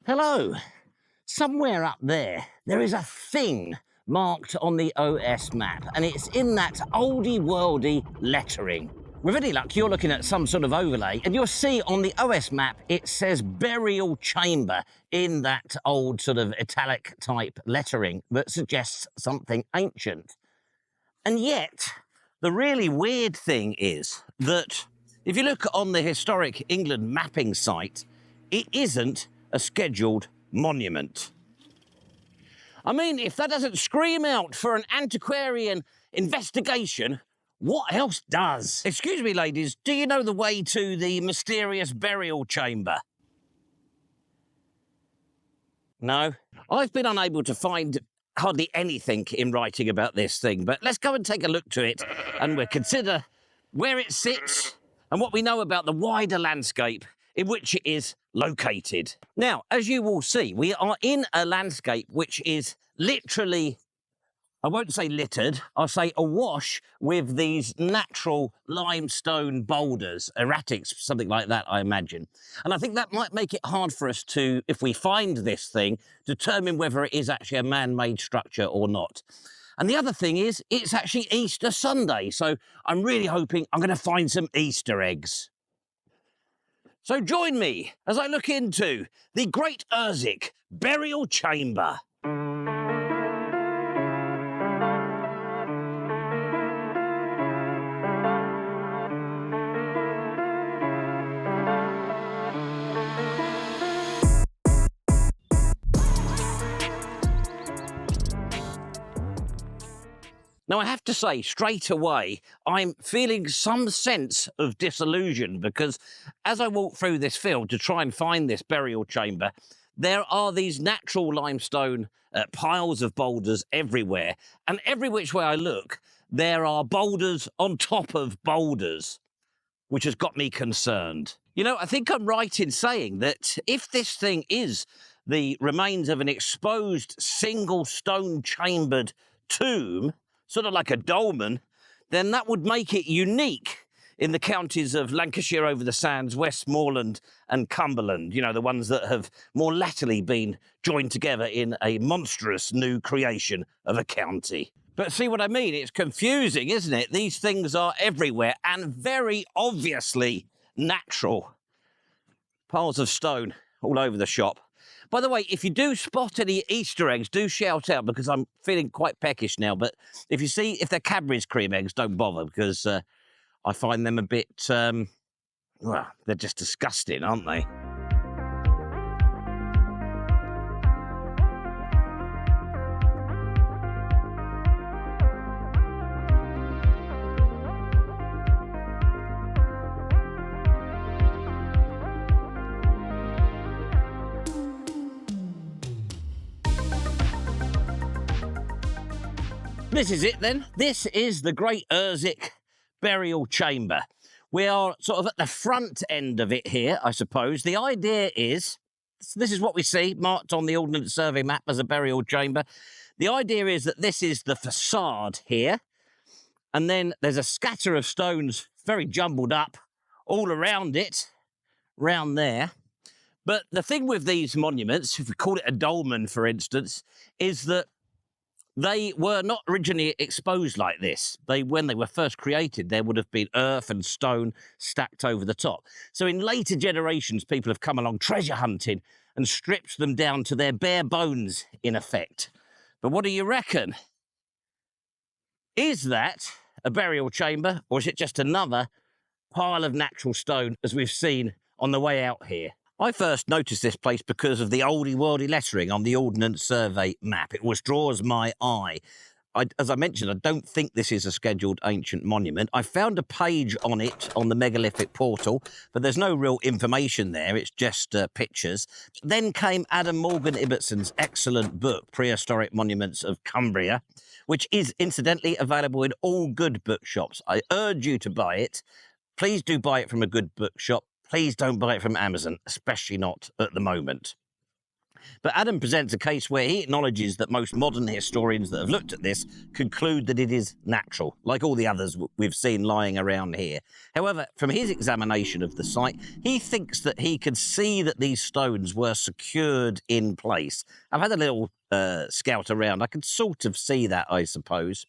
Hello. Somewhere up there is a thing marked on the OS map, and it's in that oldie-worldy lettering. With any luck, you're looking at some sort of overlay, and you'll see on the OS map it says Burial Chamber in that old sort of italic type lettering that suggests something ancient. And yet, the really weird thing is that if you look on the Historic England mapping site, it isn't a scheduled monument. I mean, if that doesn't scream out for an antiquarian investigation, what else does? Excuse me, ladies, do you know the way to the mysterious burial chamber? No? I've been unable to find hardly anything in writing about this thing, but let's go and take a look to it, and we'll consider where it sits and what we know about the wider landscape in which it is located. Now, as you will see, we are in a landscape which is literally, I won't say littered, I'll say awash with these natural limestone boulders, erratics, something like that, I imagine. And I think that might make it hard for us to, if we find this thing, determine whether it is actually a man-made structure or not. And the other thing is, it's actually Easter Sunday, so I'm really hoping I'm going to find some Easter eggs. So join me as I look into the Great Urswick Burial Chamber. Now, I have to say, straight away, I'm feeling some sense of disillusion because as I walk through this field to try and find this burial chamber, there are these natural limestone piles of boulders everywhere. And every which way I look, there are boulders on top of boulders, which has got me concerned. You know, I think I'm right in saying that if this thing is the remains of an exposed single stone chambered tomb, sort of like a dolmen, then that would make it unique in the counties of Lancashire over the sands, Westmoreland and Cumberland, you know, the ones that have more latterly been joined together in a monstrous new creation of a county. But see what I mean? It's confusing, isn't it? These things are everywhere and very obviously natural. Piles of stone all over the shop. By the way, if you do spot any Easter eggs, do shout out because I'm feeling quite peckish now. But if you see, if they're Cadbury's cream eggs, don't bother because I find them a bit, well, they're just disgusting, aren't they? This is it then. This is the Great Urswick Burial Chamber. We are sort of at the front end of it here, I suppose. The idea is, this is what we see marked on the Ordnance Survey map as a burial chamber. The idea is that this is the facade here, and then there's a scatter of stones very jumbled up all around it, round there. But the thing with these monuments, if we call it a dolmen, for instance, is that they were not originally exposed like this. When they were first created, there would have been earth and stone stacked over the top. So in later generations, people have come along treasure hunting and stripped them down to their bare bones, in effect. But what do you reckon? Is that a burial chamber, or is it just another pile of natural stone, as we've seen on the way out here? I first noticed this place because of the oldie-worldy lettering on the Ordnance Survey map. It always draws my eye. As I mentioned, I don't think this is a scheduled ancient monument. I found a page on it on the megalithic portal, but there's no real information there. It's just pictures. Then came Adam Morgan Ibbetson's excellent book, Prehistoric Monuments of Cumbria, which is incidentally available in all good bookshops. I urge you to buy it. Please do buy it from a good bookshop. Please don't buy it from Amazon, especially not at the moment. But Adam presents a case where he acknowledges that most modern historians that have looked at this conclude that it is natural, like all the others we've seen lying around here. However, from his examination of the site, he thinks that he could see that these stones were secured in place. I've had a little scout around. I can sort of see that, I suppose.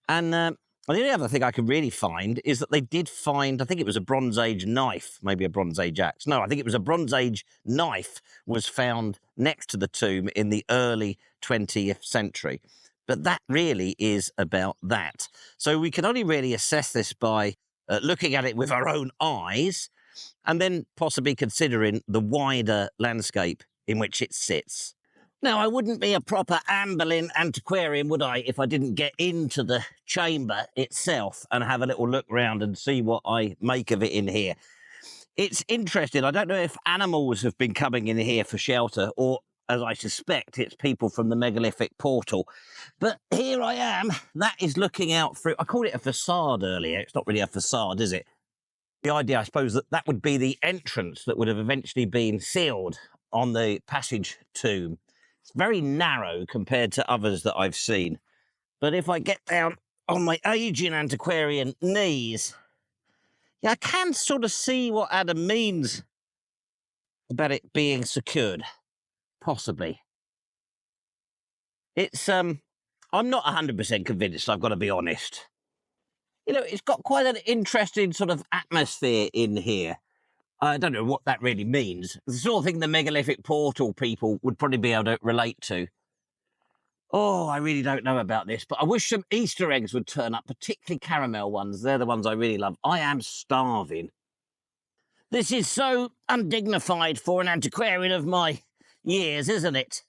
And the only other thing I could really find is that they did find, I think it was a Bronze Age knife, maybe a Bronze Age axe. No, I think it was a Bronze Age knife was found next to the tomb in the early 20th century. But that really is about that. So we can only really assess this by looking at it with our own eyes and then possibly considering the wider landscape in which it sits. Now, I wouldn't be a proper ambling antiquarian, would I, if I didn't get into the chamber itself and have a little look round and see what I make of it in here. It's interesting. I don't know if animals have been coming in here for shelter or, as I suspect, it's people from the megalithic portal. But here I am. That is looking out through... I called it a facade earlier. It's not really a facade, is it? The idea, I suppose, that that would be the entrance that would have eventually been sealed on the passage tomb. It's very narrow compared to others that I've seen. But if I get down on my aging antiquarian knees, yeah, I can sort of see what Adam means about it being secured. Possibly. It's, I'm not 100% convinced, I've got to be honest. You know, it's got quite an interesting sort of atmosphere in here. I don't know what that really means. The sort of thing the megalithic portal people would probably be able to relate to. Oh, I really don't know about this, but I wish some Easter eggs would turn up, particularly caramel ones. They're the ones I really love. I am starving. This is so undignified for an antiquarian of my years, isn't it?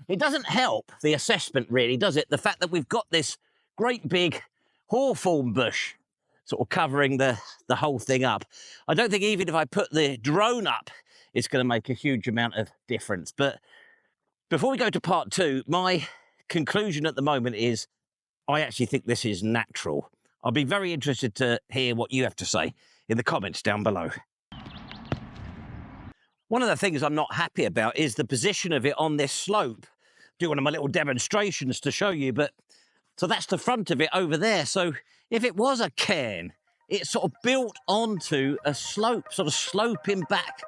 It doesn't help the assessment, really, does it? The fact that we've got this great big hawthorn bush sort of covering the whole thing up. I don't think even if I put the drone up, it's going to make a huge amount of difference. But before we go to part two, my conclusion at the moment is I actually think this is natural. I'll be very interested to hear what you have to say in the comments down below. One of the things I'm not happy about is the position of it on this slope. Do one of my little demonstrations to show you, but so that's the front of it over there. So if it was a cairn, it's sort of built onto a slope, sort of sloping back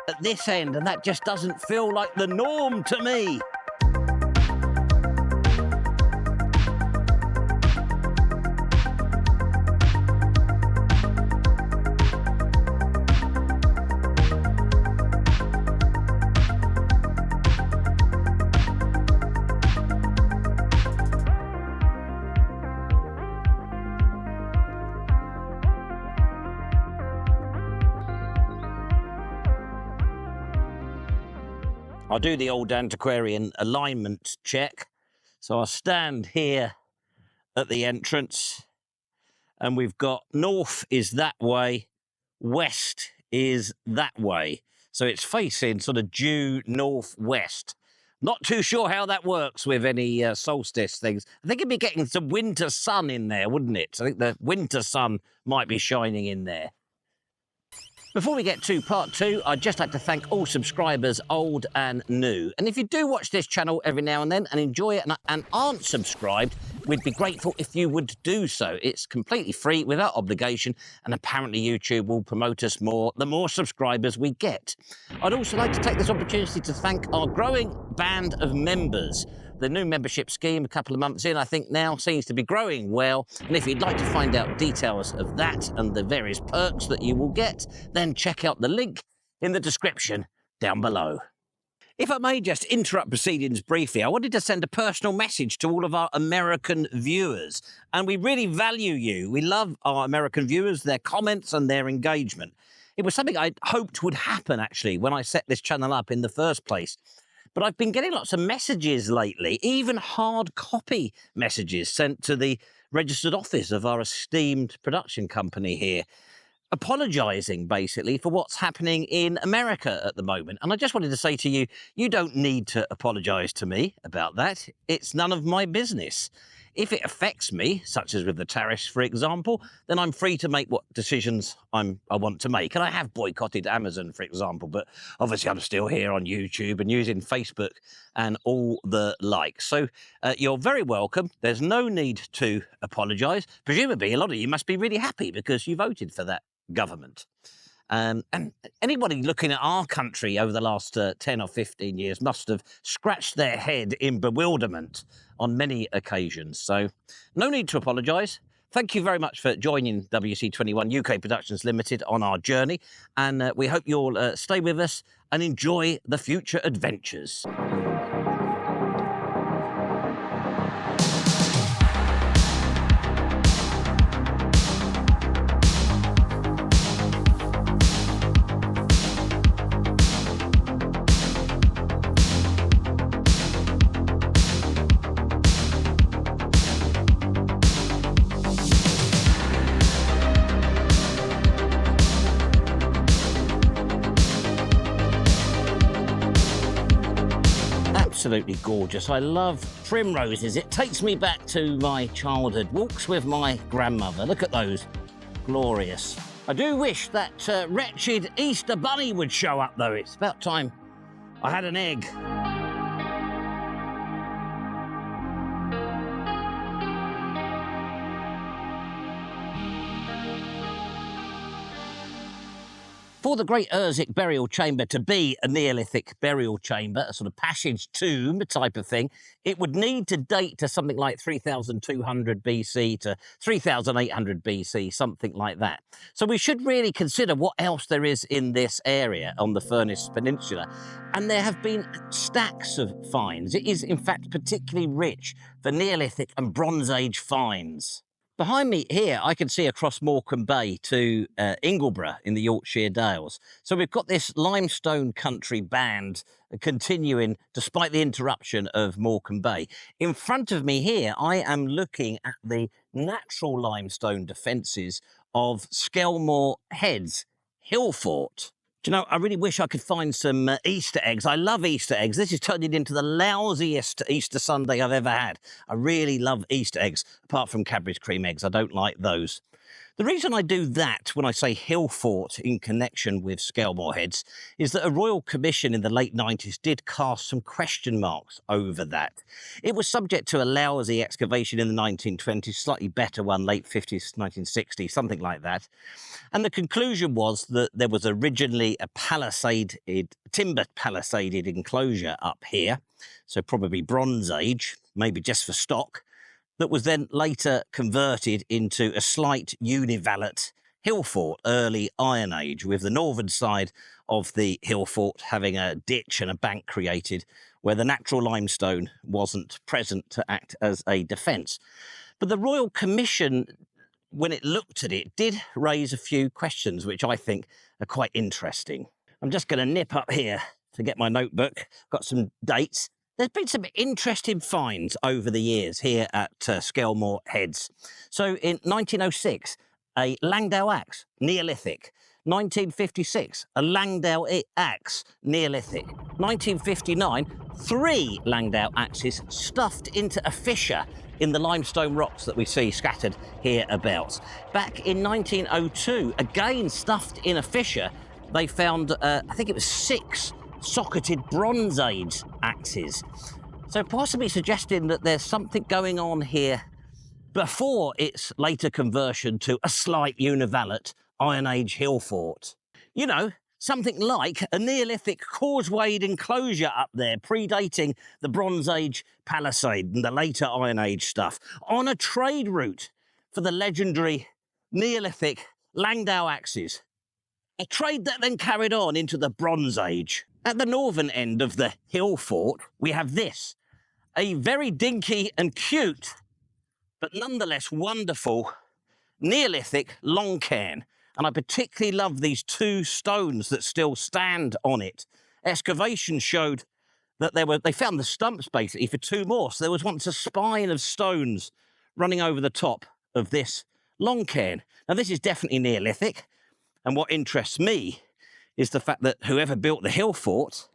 at this end, and that just doesn't feel like the norm to me. I'll do the old antiquarian alignment check. So I'll stand here at the entrance, and we've got north is that way, west is that way. So it's facing sort of due northwest. Not too sure how that works with any solstice things. I think it'd be getting some winter sun in there, wouldn't it? I think the winter sun might be shining in there. Before we get to part two, I'd just like to thank all subscribers, old and new. And if you do watch this channel every now and then and enjoy it and aren't subscribed, we'd be grateful if you would do so. It's completely free, without obligation, and apparently YouTube will promote us more the more subscribers we get. I'd also like to take this opportunity to thank our growing band of members. The new membership scheme, a couple of months in, I think now seems to be growing well. And if you'd like to find out details of that and the various perks that you will get, then check out the link in the description down below. If I may just interrupt proceedings briefly, I wanted to send a personal message to all of our American viewers. And we really value you. We love our American viewers, their comments and their engagement. It was something I hoped would happen, actually, when I set this channel up in the first place. But I've been getting lots of messages lately, even hard copy messages sent to the registered office of our esteemed production company here, apologising, basically, for what's happening in America at the moment. And I just wanted to say to you, you don't need to apologise to me about that. It's none of my business. if it affects me, such as with the tariffs, for example, then I'm free to make what decisions I want to make. And I have boycotted Amazon, for example, but obviously I'm still here on YouTube and using Facebook and all the like. So you're very welcome. There's no need to apologise. Presumably, a lot of you must be really happy because you voted for that government. And anybody looking at our country over the last 10 or 15 years must have scratched their head in bewilderment on many occasions. So no need to apologise. Thank you very much for joining WC21 UK Productions Limited on our journey. And we hope you'll stay with us and enjoy the future adventures. Absolutely gorgeous. I love primroses. It takes me back to my childhood walks with my grandmother. Look at those. Glorious. I do wish that wretched Easter bunny would show up, though. It's about time I had an egg. For the Great Urswick Burial Chamber to be a Neolithic burial chamber, a sort of passage tomb type of thing, it would need to date to something like 3,200 BC to 3,800 BC, something like that. So we should really consider what else there is in this area on the Furness Peninsula. And there have been stacks of finds. It is, in fact, particularly rich for Neolithic and Bronze Age finds. Behind me here, I can see across Morecambe Bay to Ingleborough in the Yorkshire Dales. So we've got this limestone country band continuing despite the interruption of Morecambe Bay. In front of me here, I am looking at the natural limestone defences of Skelmore Heads, Hillfort. Do you know, I really wish I could find some Easter eggs. I love Easter eggs. This is turning into the lousiest Easter Sunday I've ever had. I really love Easter eggs, apart from Cadbury's cream eggs. I don't like those. The reason I do that when I say Hillfort in connection with Skelmore Heads is that a royal commission in the late 90s did cast some question marks over that. It was subject to a lousy excavation in the 1920s, slightly better one, late 50s, 1960s, something like that. And the conclusion was that there was originally a timber palisaded enclosure up here, so probably Bronze Age, maybe just for stock, that was then later converted into a slight univallate Hillfort, early Iron Age, with the northern side of the Hillfort having a ditch and a bank created where the natural limestone wasn't present to act as a defence. But the Royal Commission, when it looked at it, did raise a few questions which I think are quite interesting. I'm just going to nip up here to get my notebook. Got some dates. There's been some interesting finds over the years here at Skelmore Heads. So in 1906, a Langdale axe, Neolithic. 1956, a Langdale axe, Neolithic. 1959, 3 Langdale axes stuffed into a fissure in the limestone rocks that we see scattered hereabouts. Back in 1902, again stuffed in a fissure, they found, I think it was 6 socketed Bronze Age axes. So possibly suggesting that there's something going on here before its later conversion to a slight univallate Iron Age Hillfort. You know, something like a Neolithic causewayed enclosure up there, predating the Bronze Age Palisade and the later Iron Age stuff, on a trade route for the legendary Neolithic Langdale axes. A trade that then carried on into the Bronze Age. At the northern end of the Hillfort, we have this, a very dinky and cute, but nonetheless wonderful, Neolithic long cairn. And I particularly love these 2 stones that still stand on it. Excavation showed that they found the stumps basically for 2 more. So there was once a spine of stones running over the top of this long cairn. Now this is definitely Neolithic. And what interests me is the fact that whoever built the Hillfort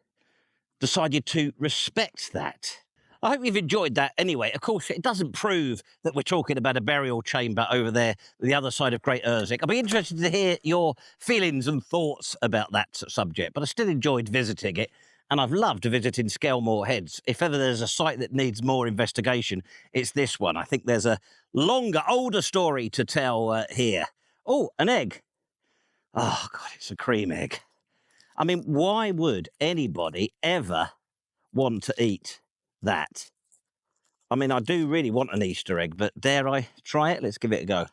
decided to respect that. I hope you've enjoyed that anyway. Of course, it doesn't prove that we're talking about a burial chamber over there, the other side of Great Urswick. I'll be interested to hear your feelings and thoughts about that subject, but I still enjoyed visiting it, and I've loved visiting Skelmore Heads. If ever there's a site that needs more investigation, it's this one. I think there's a longer, older story to tell here. Oh, an egg. Oh, God, it's a cream egg. I mean, why would anybody ever want to eat that? I mean, I do really want an Easter egg, but dare I try it? Let's give it a go.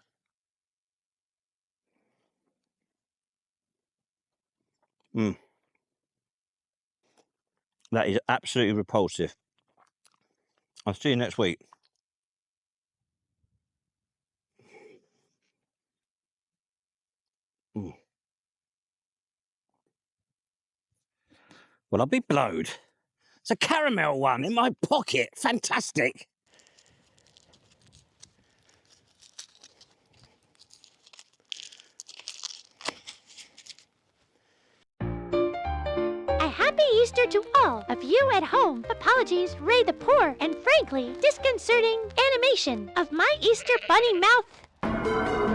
That is absolutely repulsive. I'll see you next week. Mm. Well, I'll be blowed. It's a caramel one in my pocket. Fantastic. A happy Easter to all of you at home. Apologies, Ray the poor and frankly disconcerting animation of my Easter bunny mouth.